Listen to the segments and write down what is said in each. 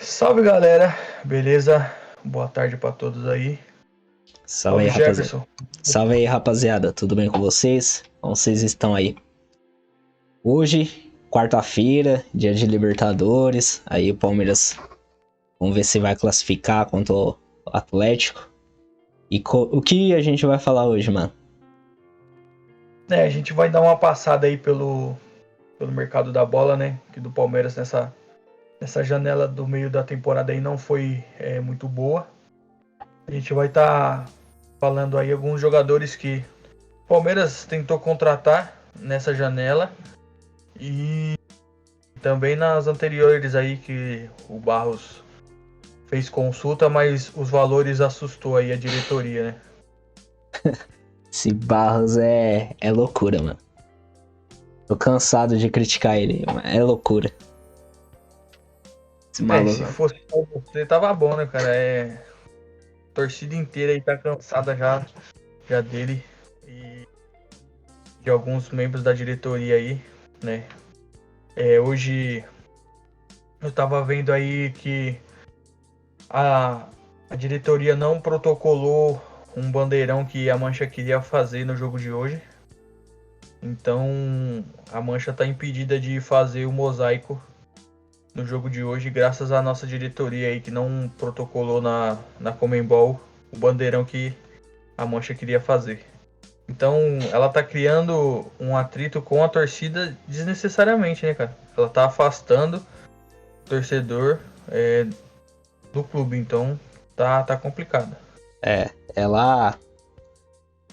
Salve galera, beleza? Boa tarde pra todos aí. Salve aí, Salve rapaziada. Jefferson. Salve aí, rapaziada. Tudo bem com vocês? Como vocês estão aí? Hoje, quarta-feira, dia de Libertadores. Aí o Palmeiras, vamos ver se vai classificar contra o Atlético. E o que a gente vai falar hoje, mano? A gente vai dar uma passada aí pelo mercado da bola, né? Que do Palmeiras nessa janela do meio da temporada aí não foi muito boa. A gente vai estar falando aí alguns jogadores que o Palmeiras tentou contratar nessa janela e também nas anteriores aí que o Barros fez consulta, mas os valores assustou aí a diretoria, né? Esse Barros é loucura, mano. Tô cansado de criticar ele, é loucura. Esse Se maluco. fosse só você, tava bom, né, cara? A torcida inteira aí tá cansada já dele e de alguns membros da diretoria aí, né? Hoje eu tava vendo aí que a, a diretoria não protocolou um bandeirão que a Mancha queria fazer no jogo de hoje. Então a Mancha tá impedida de fazer o mosaico no jogo de hoje, graças à nossa diretoria aí que não protocolou na Conmebol o bandeirão que a Mancha queria fazer. Então ela tá criando um atrito com a torcida desnecessariamente, né, cara? Ela tá afastando o torcedor do clube, então tá complicado. Ela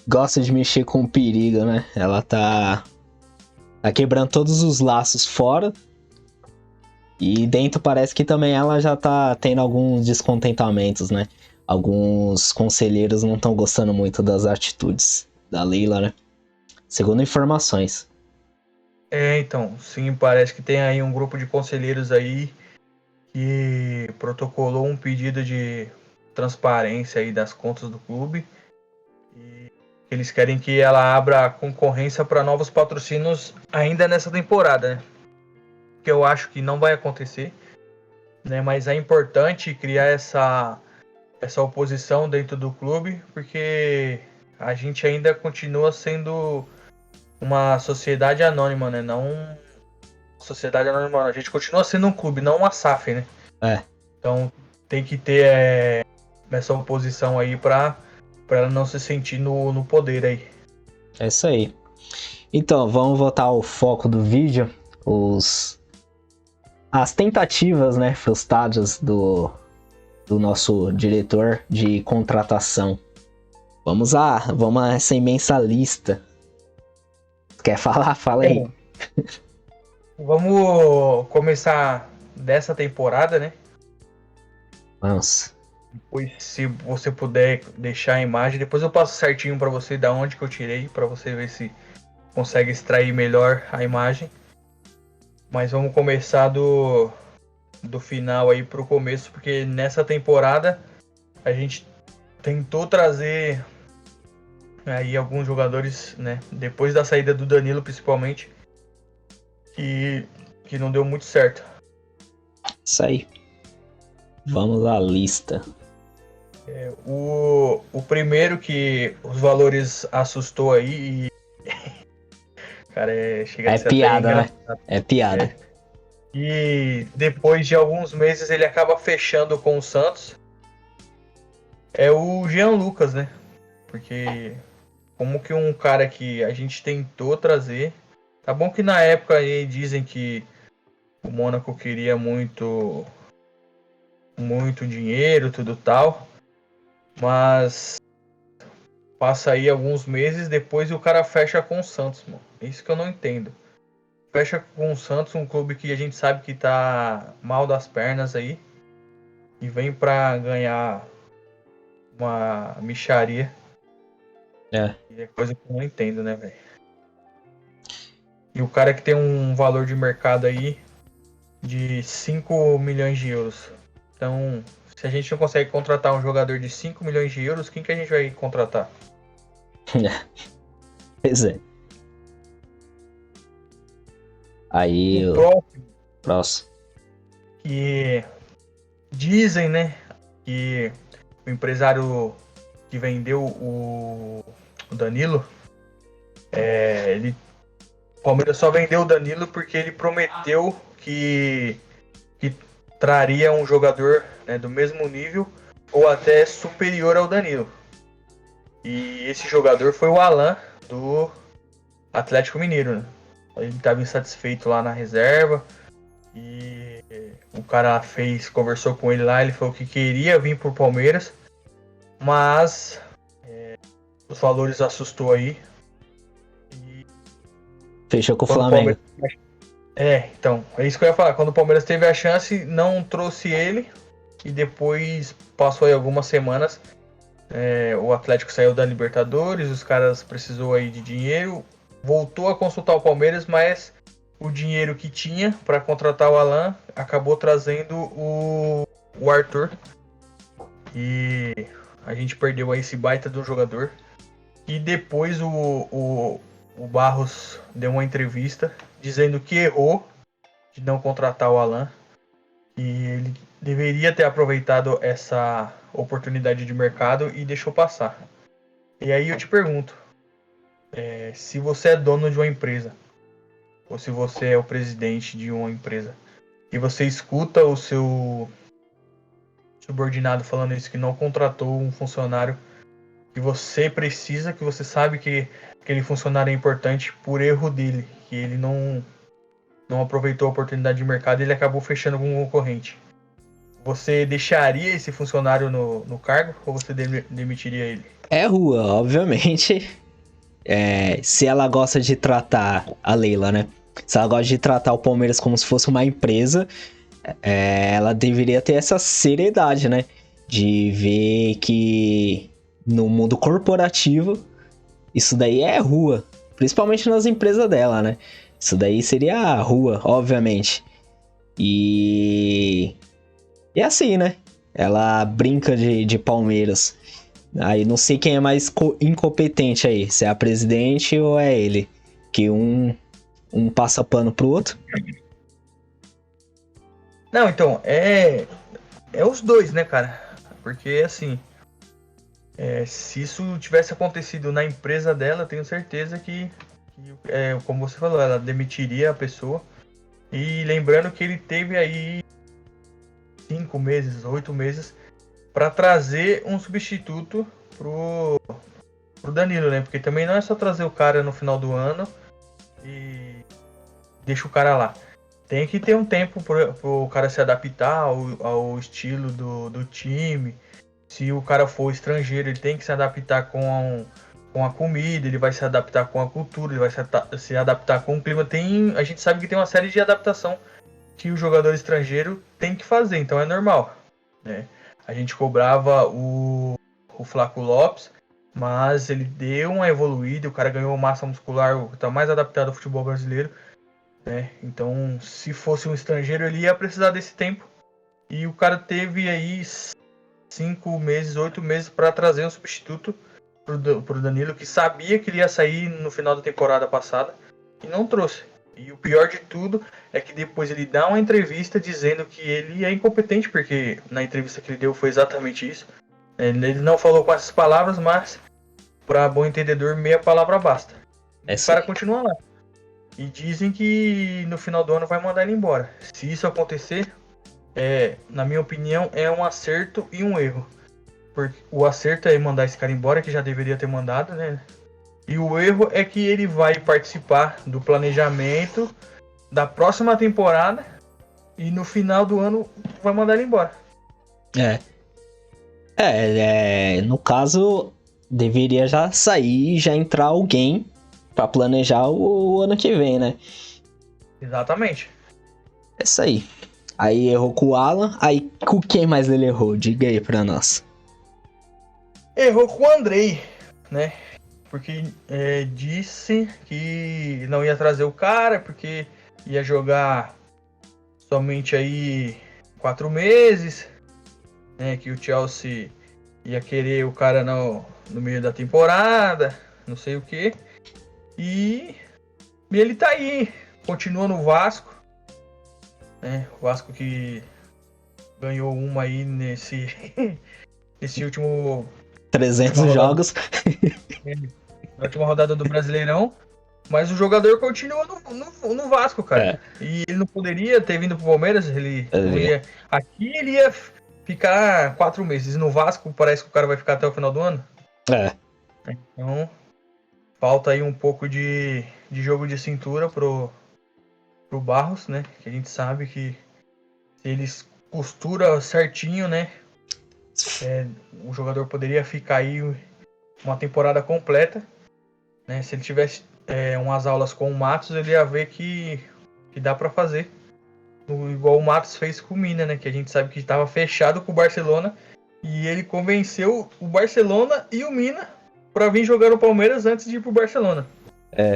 gosta de mexer com o perigo, né? Ela tá quebrando todos os laços fora. E dentro parece que também ela já tá tendo alguns descontentamentos, né? Alguns conselheiros não estão gostando muito das atitudes da Leila, né? Segundo informações. Então, sim, parece que tem aí um grupo de conselheiros aí que protocolou um pedido de transparência aí das contas do clube e eles querem que ela abra concorrência para novos patrocínios ainda nessa temporada, né? Que eu acho que não vai acontecer, né? Mas é importante criar essa oposição dentro do clube, porque a gente ainda continua sendo uma sociedade anônima, né? Não sociedade anônima, a gente continua sendo um clube, não uma SAF, né? É, Então tem que ter essa oposição aí para ela não se sentir no poder aí. é isso aí. Então, vamos voltar ao foco do vídeo. As tentativas, né, frustradas do nosso diretor de contratação. Vamos a essa imensa lista. Quer falar? Fala aí. Bom, vamos começar dessa temporada, né? Vamos. Pois se você puder deixar a imagem, depois eu passo certinho para você da onde que eu tirei, para você ver se consegue extrair melhor a imagem. Mas vamos começar do final aí pro começo, porque nessa temporada a gente tentou trazer aí alguns jogadores, né, depois da saída do Danilo principalmente, que não deu muito certo. Isso aí. Vamos à lista. O primeiro que os valores assustou aí, cara, chega É de ser até piada, né? engraçado. É piada. É. E depois de alguns meses ele acaba fechando com o Santos. É o Jean Lucas, né? Porque como que um cara que a gente tentou trazer. Tá bom que na época aí dizem que o Mônaco queria muito dinheiro, tudo tal. Mas passa aí alguns meses depois e o cara fecha com o Santos, mano. Isso que eu não entendo. Fecha com o Santos, um clube que a gente sabe que tá mal das pernas aí. E vem pra ganhar uma mixaria. É. E é coisa que eu não entendo, né, velho? E o cara que tem um valor de mercado aí de 5 milhões de euros. Então, se a gente não consegue contratar um jogador de 5 milhões de euros, quem que a gente vai contratar? Pois é. Aí, O o próximo, próximo. que dizem, né, que o empresário que vendeu o Danilo, o Palmeiras só vendeu o Danilo porque ele prometeu que traria um jogador, né, do mesmo nível ou até superior ao Danilo. E esse jogador foi o Alan, do Atlético Mineiro, né? Ele estava insatisfeito lá na reserva e o cara conversou com ele lá, ele falou que queria vir pro Palmeiras, mas os valores assustou aí. E Fechou com o quando o Flamengo. Palmeiras... então, é isso que eu ia falar. Quando o Palmeiras teve a chance, não trouxe ele e depois passou aí algumas semanas. O Atlético saiu da Libertadores, os caras precisou aí de dinheiro, voltou a consultar o Palmeiras, mas o dinheiro que tinha para contratar o Alan acabou trazendo o Arthur. E a gente perdeu aí esse baita do jogador. E depois o Barros deu uma entrevista dizendo que errou de não contratar o Alan. E ele deveria ter aproveitado essa oportunidade de mercado e deixou passar. E aí eu te pergunto, se você é dono de uma empresa, ou se você é o presidente de uma empresa, e você escuta o seu subordinado falando isso, que não contratou um funcionário que você precisa, que você sabe que aquele funcionário é importante por erro dele, que ele não aproveitou a oportunidade de mercado e ele acabou fechando com um concorrente. Você deixaria esse funcionário no cargo ou você demitiria ele? É rua, obviamente. Se ela gosta de tratar a Leila, né? Se ela gosta de tratar o Palmeiras como se fosse uma empresa, ela deveria ter essa seriedade, né? De ver que no mundo corporativo, isso daí é rua. Principalmente nas empresas dela, né? Isso daí seria a rua, obviamente. E assim, né? Ela brinca de Palmeiras. Aí não sei quem é mais incompetente aí, se é a presidente ou é ele. Que um passa pano pro outro. Não, então, é os dois, né, cara? Porque, assim, se isso tivesse acontecido na empresa dela, eu tenho certeza que como você falou, ela demitiria a pessoa. E lembrando que ele teve aí 5 meses, 8 meses para trazer um substituto pro Danilo, né? Porque também não é só trazer o cara no final do ano e deixa o cara lá. Tem que ter um tempo pro cara se adaptar ao estilo do time. Se o cara for estrangeiro, ele tem que se adaptar com a comida, ele vai se adaptar com a cultura, ele vai se adaptar com o clima. A gente sabe que tem uma série de adaptação que o jogador estrangeiro tem que fazer, então é normal, né? A gente cobrava o Flaco Lopes, mas ele deu uma evoluída, o cara ganhou massa muscular, está mais adaptado ao futebol brasileiro, né? Então, se fosse um estrangeiro, ele ia precisar desse tempo. E o cara teve aí 5 meses, 8 meses para trazer um substituto pro Danilo, que sabia que ele ia sair no final da temporada passada e não trouxe. E o pior de tudo é que depois ele dá uma entrevista dizendo que ele é incompetente, porque na entrevista que ele deu foi exatamente isso. Ele não falou com essas palavras, mas para bom entendedor, meia palavra basta. E o cara continua lá. E dizem que no final do ano vai mandar ele embora. Se isso acontecer, na minha opinião, é um acerto e um erro. Porque o acerto é mandar esse cara embora, que já deveria ter mandado, né? E o erro é que ele vai participar do planejamento da próxima temporada e no final do ano vai mandar ele embora. No caso, deveria já sair e já entrar alguém pra planejar o ano que vem, né? Exatamente. É isso aí. Aí errou com o Alan, aí com quem mais ele errou? Diga aí pra nós. Errou com o Andrei, né? Porque disse que não ia trazer o cara, porque ia jogar somente aí 4 meses, né? Que o Chelsea ia querer o cara no meio da temporada, não sei o que. E ele tá aí, continua no Vasco, né? O Vasco que ganhou uma aí nesse último 300 última rodada, jogos. na última rodada do Brasileirão. Mas o jogador continua no Vasco, cara. É, E ele não poderia ter vindo pro Palmeiras, ele não é, ia. Aqui ele ia ficar 4 meses. No Vasco parece que o cara vai ficar até o final do ano. é. Então, falta aí um pouco de jogo de cintura pro Barros, né? Que a gente sabe que se eles costura certinho, né? O jogador poderia ficar aí uma temporada completa, né? Se ele tivesse umas aulas com o Matos, ele ia ver que dá pra fazer. Igual o Matos fez com o Mina, né? Que a gente sabe que estava fechado com o Barcelona. E ele convenceu o Barcelona e o Mina pra vir jogar no Palmeiras antes de ir pro Barcelona.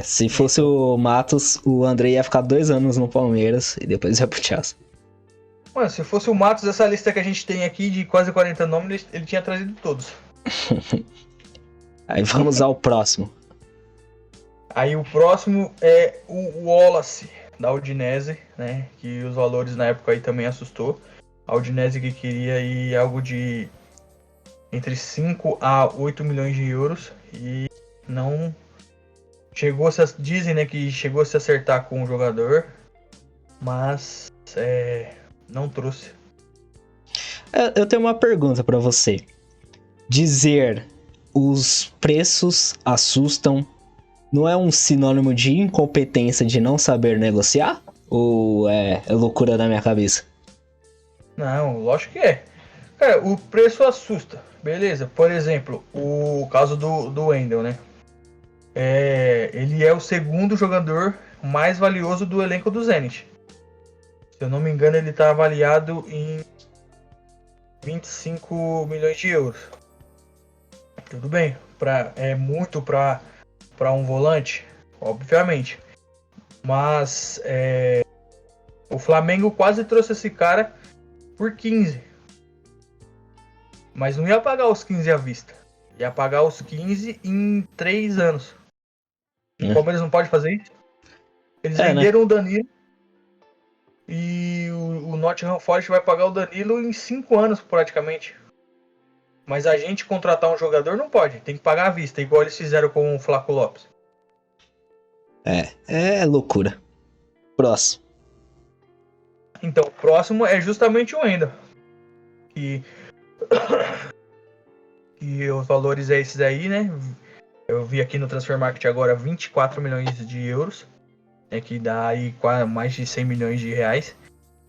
Se fosse Então, o Matos, o André ia ficar 2 anos no Palmeiras e depois ia pro Chelsea. mano, se fosse o Matos, essa lista que a gente tem aqui de quase 40 nomes, ele tinha trazido todos. Aí vamos ao próximo. Aí o próximo é o Wallace, da Udinese, né? Que os valores na época aí também assustou. A Udinese que queria aí algo de entre 5 a 8 milhões de euros e não chegou dizem, né, que chegou a se acertar com o jogador, mas não trouxe. Eu tenho uma pergunta pra você. Dizer os preços assustam não é um sinônimo de incompetência de não saber negociar? Ou é loucura da minha cabeça? Não, lógico que é. Cara, o preço assusta, beleza. Por exemplo, o caso do Wendel, né? Ele é o segundo jogador mais valioso do elenco do Zenit. Se eu não me engano, ele está avaliado em 25 milhões de euros. Tudo bem, é muito para um volante, obviamente. Mas o Flamengo quase trouxe esse cara por 15. Mas não ia pagar os 15 à vista. Ia pagar os 15 em 3 anos. O Palmeiras não pode fazer isso. Eles Né? venderam o Danilo e o Nottingham Forest vai pagar o Danilo em 5 anos praticamente. Mas a gente contratar um jogador não pode, tem que pagar à vista, igual eles fizeram com o Flaco Lopes. É loucura. Próximo. Então, o próximo é justamente o Wendel. Que, que os valores é esses aí, né? Eu vi aqui no Transfer Market agora 24 milhões de euros, né, que dá aí mais de 100 milhões de reais.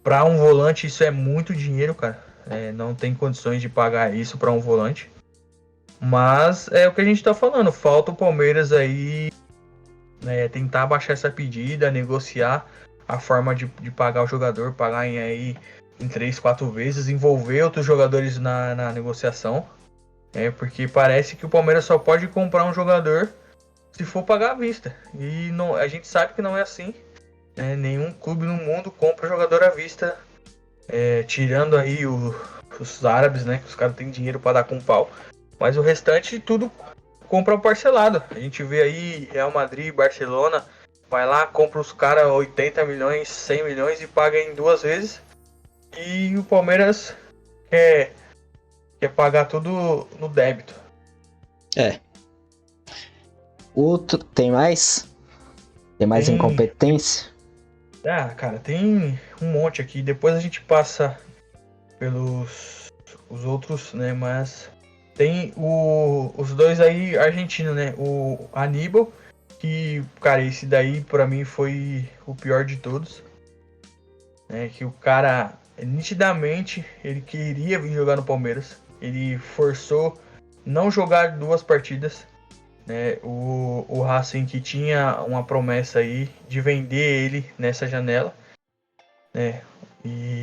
Para um volante isso é muito dinheiro, cara. Não tem condições de pagar isso para um volante. Mas é o que a gente tá falando, falta o Palmeiras aí tentar baixar essa pedida, negociar a forma de pagar o jogador, pagar em 3, 4 vezes, envolver outros jogadores na negociação. Porque parece que o Palmeiras só pode comprar um jogador se for pagar à vista. E não, a gente sabe que não é assim. Nenhum clube no mundo compra jogador à vista, tirando aí os árabes, né? Que os caras têm dinheiro para dar com pau. Mas o restante tudo compra parcelado. A gente vê aí Real Madrid, Barcelona, vai lá, compra os caras 80 milhões, 100 milhões e paga em 2 vezes. E o Palmeiras quer pagar tudo no débito. Outro, tem mais? Tem mais incompetência? Cara, tem um monte aqui. Depois a gente passa pelos os outros, né? Mas tem os dois aí argentinos, né? O Aníbal, que, cara, esse daí pra mim foi o pior de todos. Que o cara, nitidamente, ele queria vir jogar no Palmeiras. Ele forçou não jogar 2 partidas. O Racing que tinha uma promessa aí de vender ele nessa janela. E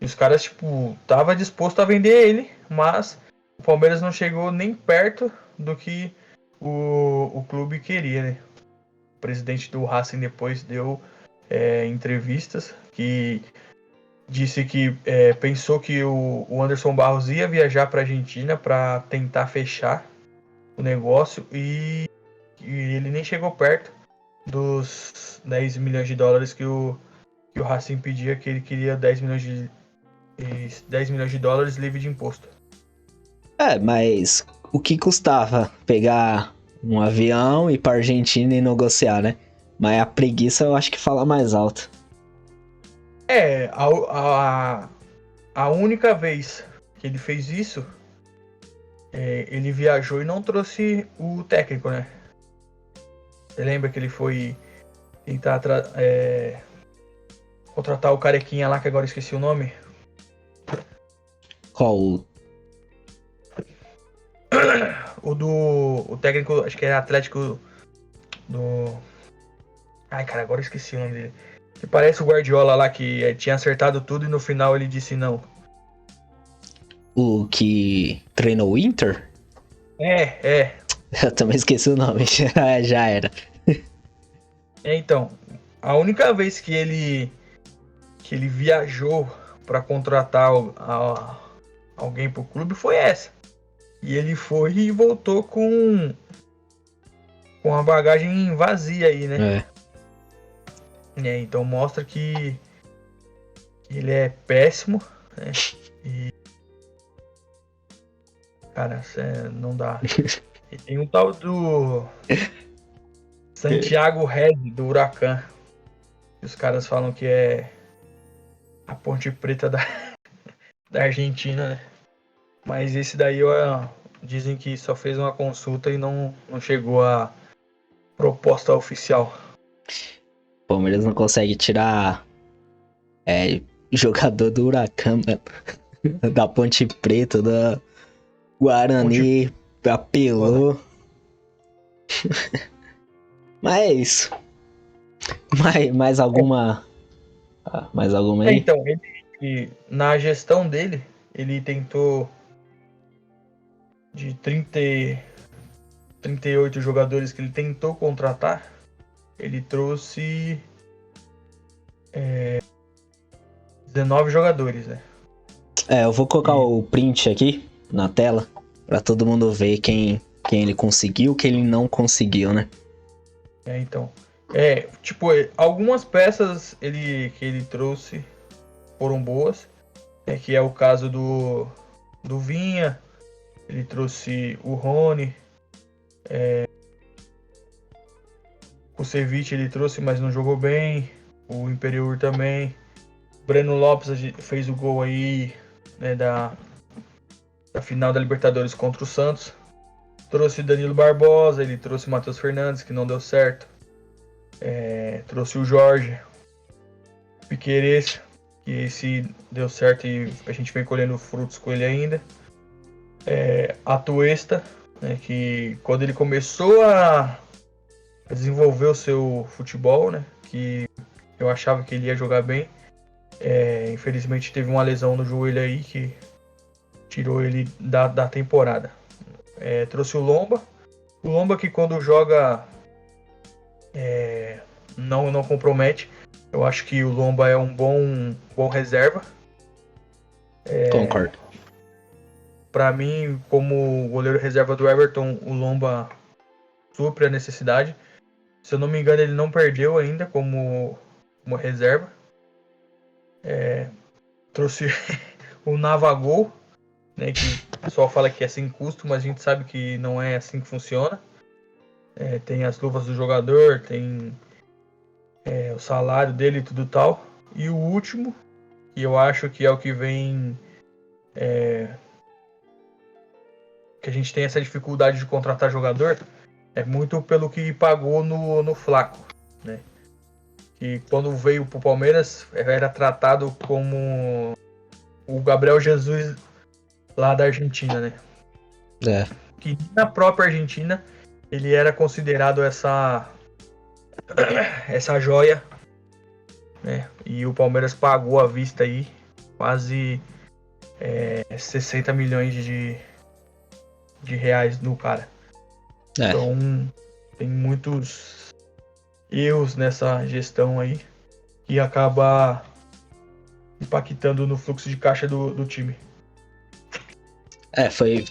os caras, tipo, tava disposto a vender ele, mas o Palmeiras não chegou nem perto do que o clube queria, né? O presidente do Racing depois deu entrevistas que disse que pensou que o Anderson Barros ia viajar para a Argentina para tentar fechar o negócio e ele nem chegou perto dos 10 milhões de dólares que o Racing pedia, que ele queria 10 milhões de e 10 milhões de dólares livre de imposto. Mas o que custava pegar um avião e ir pra Argentina e negociar, né? Mas a preguiça eu acho que fala mais alto. A única vez que ele fez isso, ele viajou e não trouxe o técnico, né? Você lembra que ele foi tentar contratar o carequinha lá, que agora eu esqueci o nome? Qual? O técnico, acho que é Atlético do... Ai, cara, agora eu esqueci o nome dele. Que parece o Guardiola lá, que tinha acertado tudo e no final ele disse não. O que treinou o Inter? É. Eu também esqueci o nome, já era. Então, a única vez que ele viajou para contratar alguém pro clube foi essa. E ele foi e voltou com a bagagem vazia aí, né? Então mostra que ele é péssimo, né? E cara, não dá. E tem um tal do Santiago Red do Huracan. Os caras falam que é a Ponte Preta da Argentina, né? Mas esse daí dizem que só fez uma consulta e não chegou a proposta oficial. O Palmeiras não consegue tirar jogador do Huracan, mano. Da Ponte Preta, da Guarani, apelou. Mas é isso. Mais alguma. Mais alguma aí? Então, na gestão dele, ele tentou de 38 jogadores que ele tentou contratar, ele trouxe 19 jogadores, né? Eu vou colocar o print aqui na tela pra todo mundo ver quem ele conseguiu, quem ele não conseguiu, né? Então. Algumas peças que ele trouxe foram boas. Que é o caso do Vinha. Ele trouxe o Rony. O Ceviche ele trouxe, mas não jogou bem. O Imperiur também. O Breno Lopes fez o gol aí, né, da final da Libertadores contra o Santos. Trouxe Danilo Barbosa, ele trouxe o Matheus Fernandes, que não deu certo. Trouxe o Jorge Piquerez, que esse deu certo e a gente vem colhendo frutos com ele ainda. A Tuesta, né, que quando ele começou a desenvolver o seu futebol, né, que eu achava que ele ia jogar bem, infelizmente teve uma lesão no joelho aí que tirou ele da temporada. Trouxe o Lomba que quando joga não compromete. Eu acho que o Lomba é um bom reserva. Concordo. Para mim, como goleiro reserva do Everton, o Lomba supre a necessidade. Se eu não me engano, ele não perdeu ainda como reserva. Trouxe o Navagol, né, que o pessoal fala que é sem custo, mas a gente sabe que não é assim que funciona. Tem as luvas do jogador, tem o salário dele e tudo tal. E o último, que eu acho que é o que vem... que a gente tem essa dificuldade de contratar jogador, é muito pelo que pagou no Flaco, né? Que quando veio pro Palmeiras era tratado como o Gabriel Jesus lá da Argentina, né? Que na própria Argentina ele era considerado essa joia, né? E o Palmeiras pagou à vista aí quase 60 milhões de reais no cara. Então tem muitos erros nessa gestão aí que acaba impactando no fluxo de caixa do time.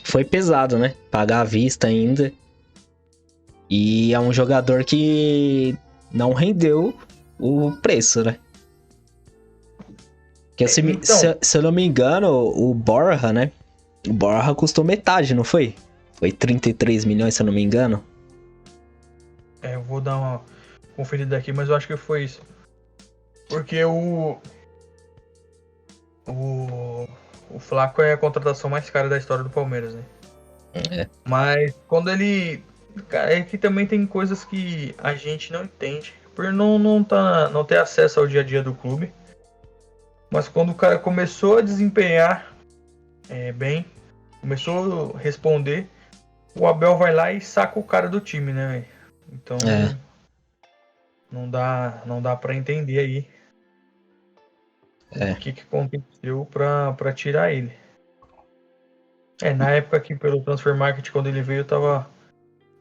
Foi pesado, né? Pagar à vista ainda. E é um jogador que não rendeu o preço, né? Que se eu não me engano, o Borja, né? O Borja custou metade, não foi? Foi 33 milhões, se eu não me engano. Eu vou dar uma conferida aqui, mas eu acho que foi isso. Porque o Flaco é a contratação mais cara da história do Palmeiras, né? É. Mas quando ele... Cara, é que também tem coisas que a gente não entende. Por não ter acesso ao dia a dia do clube. Mas quando o cara começou a desempenhar bem, começou a responder, o Abel vai lá e saca o cara do time, né, véio? Então não dá para entender aí o que aconteceu para tirar ele. Na época que pelo Transfer Market, quando ele veio, tava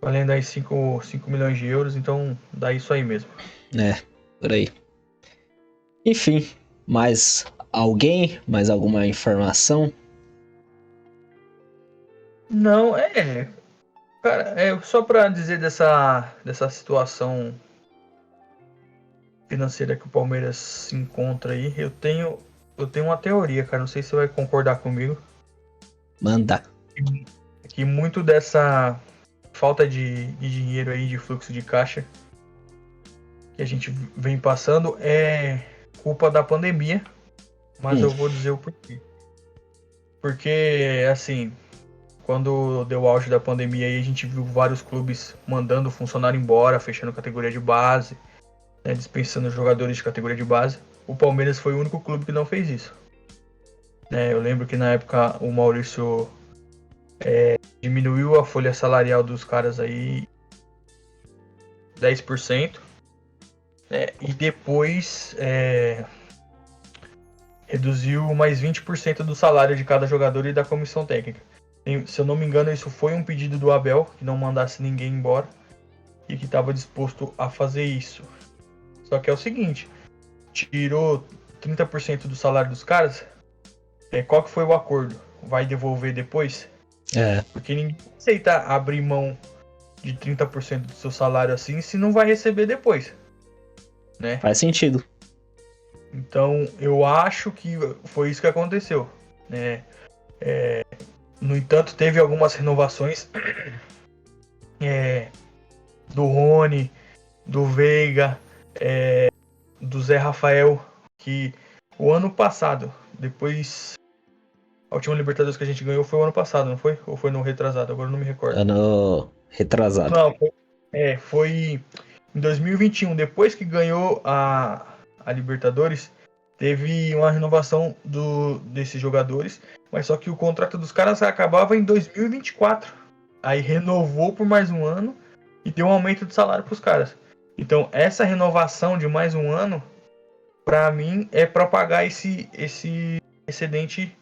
valendo aí 5 milhões de euros, então dá isso aí mesmo. Por aí. Enfim, mais alguma informação? Não, cara, só para dizer dessa situação financeira que o Palmeiras se encontra aí, eu tenho uma teoria, cara, não sei se você vai concordar comigo. Manda. Que muito dessa falta de dinheiro aí, de fluxo de caixa que a gente vem passando é culpa da pandemia, mas eu vou dizer o porquê. Porque, assim, quando deu o auge da pandemia aí, a gente viu vários clubes mandando funcionário embora, fechando categoria de base, né, dispensando jogadores de categoria de base. O Palmeiras foi o único clube que não fez isso. Eu lembro que na época o Maurício diminuiu a folha salarial dos caras aí 10%, e depois reduziu mais 20% do salário de cada jogador e da comissão técnica. Se eu não me engano, isso foi um pedido do Abel, que não mandasse ninguém embora e que estava disposto a fazer isso. Só que é o seguinte, tirou 30% do salário dos caras, qual que foi o acordo? Vai devolver depois? Porque ninguém aceita abrir mão de 30% do seu salário assim se não vai receber depois, né? Faz sentido. Então, eu acho que foi isso que aconteceu, né? No entanto, teve algumas renovações do Rony, do Veiga, do Zé Rafael, que o ano passado, depois... A última Libertadores que a gente ganhou foi o ano passado, não foi? Ou foi no retrasado? Agora eu não me recordo. Ano retrasado. Não, foi em 2021. Depois que ganhou a Libertadores, teve uma renovação desses jogadores, mas só que o contrato dos caras acabava em 2024. Aí renovou por mais um ano e deu um aumento de salário para os caras. Então, essa renovação de mais um ano, para mim, é para pagar esse excedente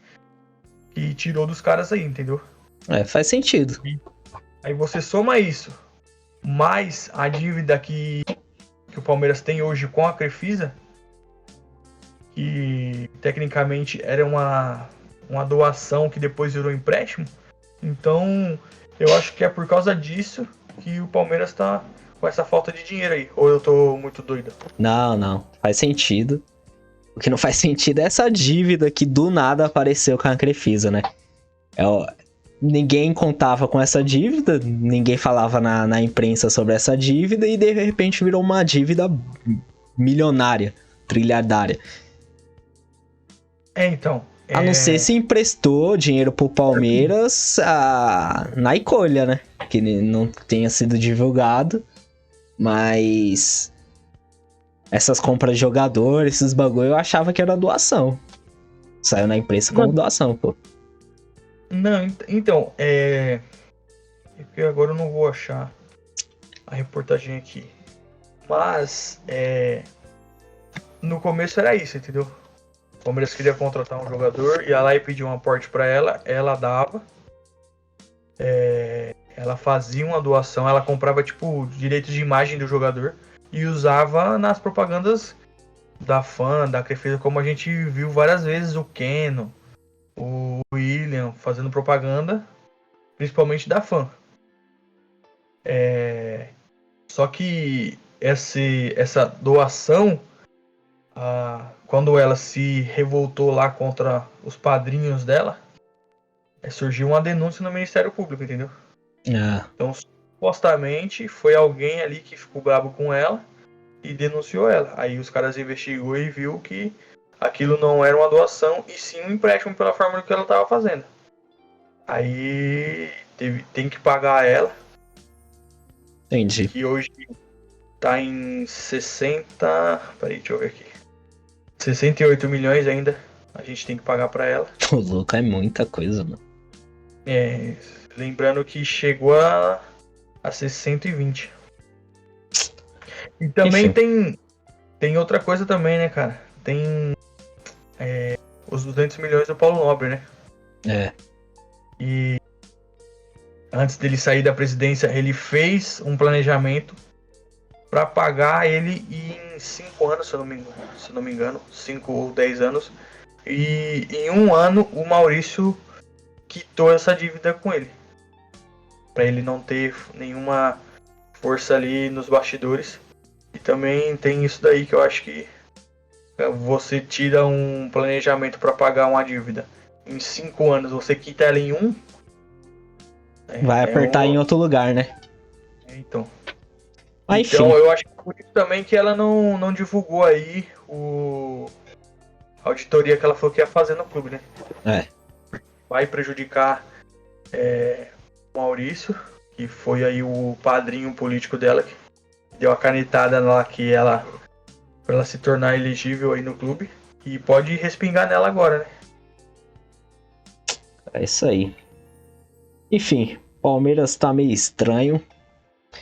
que tirou dos caras aí, entendeu? Faz sentido. Aí você soma isso, mais a dívida que o Palmeiras tem hoje com a Crefisa, que tecnicamente era uma doação que depois virou empréstimo. Então, eu acho que é por causa disso que o Palmeiras tá com essa falta de dinheiro aí. Ou eu tô muito doido? Não. Faz sentido. O que não faz sentido é essa dívida que do nada apareceu com a Crefisa, né? Ninguém contava com essa dívida, ninguém falava na imprensa sobre essa dívida e de repente virou uma dívida milionária, trilhardária. Então. A não ser se emprestou dinheiro pro Palmeiras na encolha, né? Que não tenha sido divulgado, mas essas compras de jogador, esses bagulho, eu achava que era doação. Saiu na imprensa como doação, pô. Não, então, porque agora eu não vou achar a reportagem aqui. Mas, no começo era isso, entendeu? O Palmeiras queria contratar um jogador, ia lá e pedia um aporte pra ela dava. Ela fazia uma doação, ela comprava, tipo, direitos de imagem do jogador e usava nas propagandas da FAN, da Crefisa, como a gente viu várias vezes o Keno, o William fazendo propaganda, principalmente da FAN. Só que essa doação quando ela se revoltou lá contra os padrinhos dela, surgiu uma denúncia no Ministério Público, entendeu? Ah, Então, supostamente, foi alguém ali que ficou bravo com ela e denunciou ela. Aí os caras investigou e viu que aquilo não era uma doação e sim um empréstimo pela forma que ela estava fazendo. Aí tem que pagar ela, entendi. que hoje tá em 60... Peraí, deixa eu ver aqui. 68 milhões ainda a gente tem que pagar para ela. O louco é muita coisa, mano. Lembrando que chegou a ser 120. E também Enfim. tem outra coisa também, né, cara? Tem os 200 milhões do Paulo Nobre, né? É. E antes dele sair da presidência, ele fez um planejamento para pagar ele em 5 anos, se eu não me engano, 5 ou 10 anos. E em um ano o Maurício quitou essa dívida com ele, para ele não ter nenhuma força ali nos bastidores. E também tem isso daí que eu acho que você tira um planejamento para pagar uma dívida em 5 anos, você quita ela em um. Vai apertar em outro lugar, né? Então. Mas Então enfim. eu acho que por isso também que ela não divulgou aí a auditoria que ela falou que ia fazer no clube, né? É. Vai prejudicar o Maurício, que foi aí o padrinho político dela, que deu a canetada lá que pra ela se tornar elegível aí no clube. E pode respingar nela agora, né? É isso aí. Enfim, Palmeiras tá meio estranho.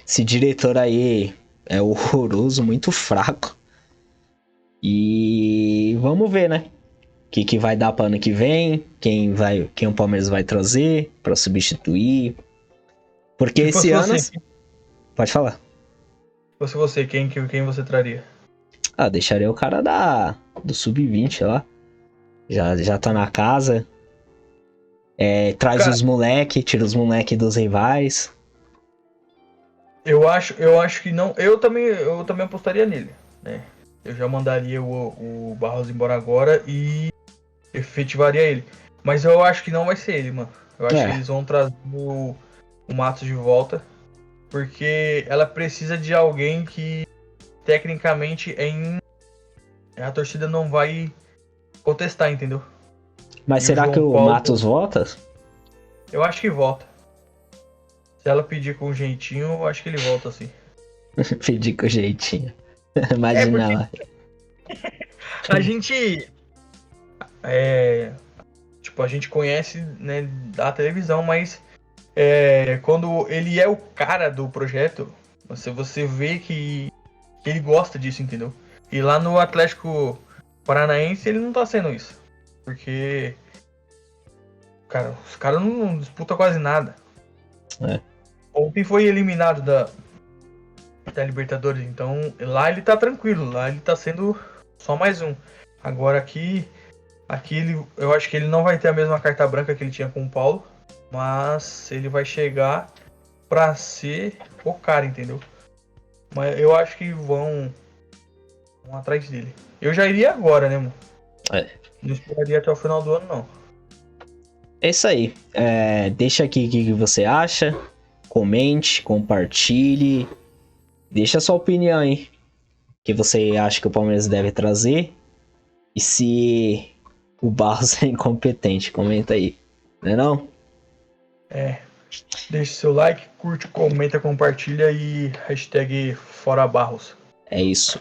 Esse diretor aí é horroroso, muito fraco. E vamos ver, né? O que vai dar para ano que vem, quem o Palmeiras vai trazer para substituir. Porque Se esse fosse ano, você, se pode falar. fosse você, quem você traria? Ah, deixaria o cara do sub-20 lá. Já tá na casa. Traz Cara, os moleque, tira os moleque dos rivais. eu acho que não. Eu também apostaria nele, né? Eu já mandaria o Barros embora agora e efetivaria ele. Mas eu acho que não vai ser ele, mano. Eu acho que É, eles vão trazer o Matos de volta. Porque ela precisa de alguém que tecnicamente a torcida não vai contestar, entendeu? mas E o será que João o Paulo, Matos volta? eu acho que volta. Se ela pedir com jeitinho, eu acho que ele volta assim. Pedi com jeitinho. É porque Imaginava. a gente tipo, a gente conhece, né, da televisão, mas quando ele é o cara do projeto, você vê que ele gosta disso, entendeu? E lá no Atlético Paranaense ele não tá sendo isso. Porque, cara, os caras não disputam quase nada. É. Ontem foi eliminado da Libertadores, então lá ele tá tranquilo, lá ele tá sendo só mais um. Agora aqui eu acho que ele não vai ter a mesma carta branca que ele tinha com o Paulo, mas ele vai chegar pra ser o cara, entendeu? Mas eu acho que vão atrás dele. Eu já iria agora, né, mano? É. Não esperaria até o final do ano, não. É isso aí. Deixa aqui o que você acha. Comente, compartilhe. Deixa a sua opinião aí. O que você acha que o Palmeiras deve trazer. E se o Barros é incompetente. Comenta aí. Não é não? Deixe seu like, curte, comenta, compartilha e hashtag Fora Barros. É isso.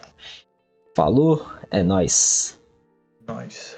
Falou. É nóis. Nós.